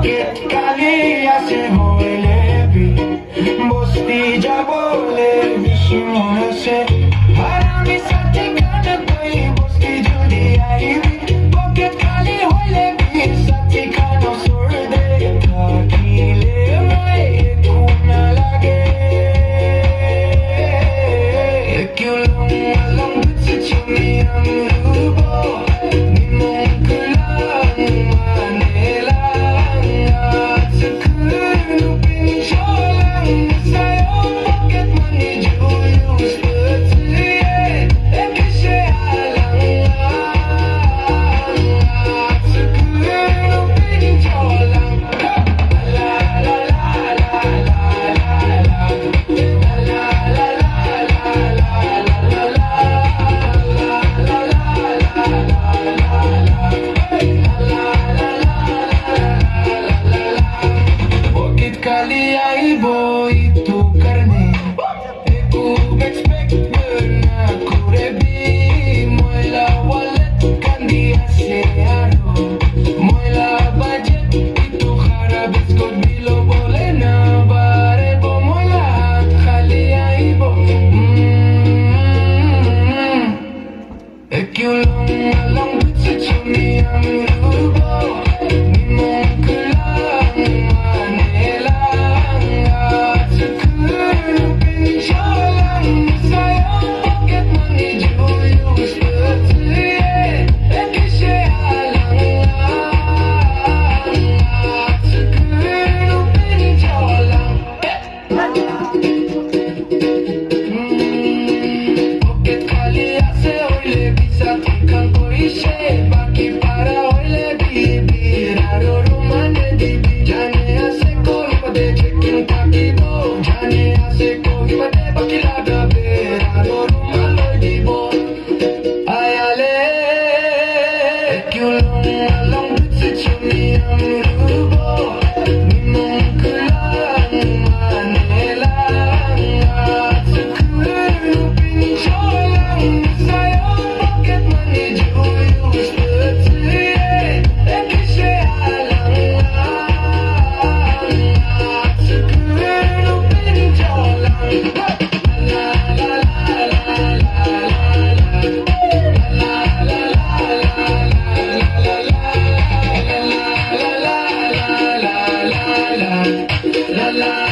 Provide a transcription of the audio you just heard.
pocket খালি আছে হইলে বি বস্তি যাব বলে বেশি মন আছে আর আমি সাথে গান কই বস্তি যদি আইবি পকেট খালি হইলে বি সাথে খানো সর দে থাকিলে মাই কোনা লাগে Q long beach Chumi আমরুবো kali aibo itu karne aku expect na kurebi moila wallet kan dia searo moila budget itu harap skot bilo boleh na bare bo moila kali aibo ek long bitse chumi amrubo बाकी para hoile bibi raro rumane dibi jane ase koi pade check-in takibo jane ase koi pade baki laga be raro rumane dibo ayale kyun long bitse chumi amrubo nimon kulang manela sakuru pin cholang sayo pocket money la la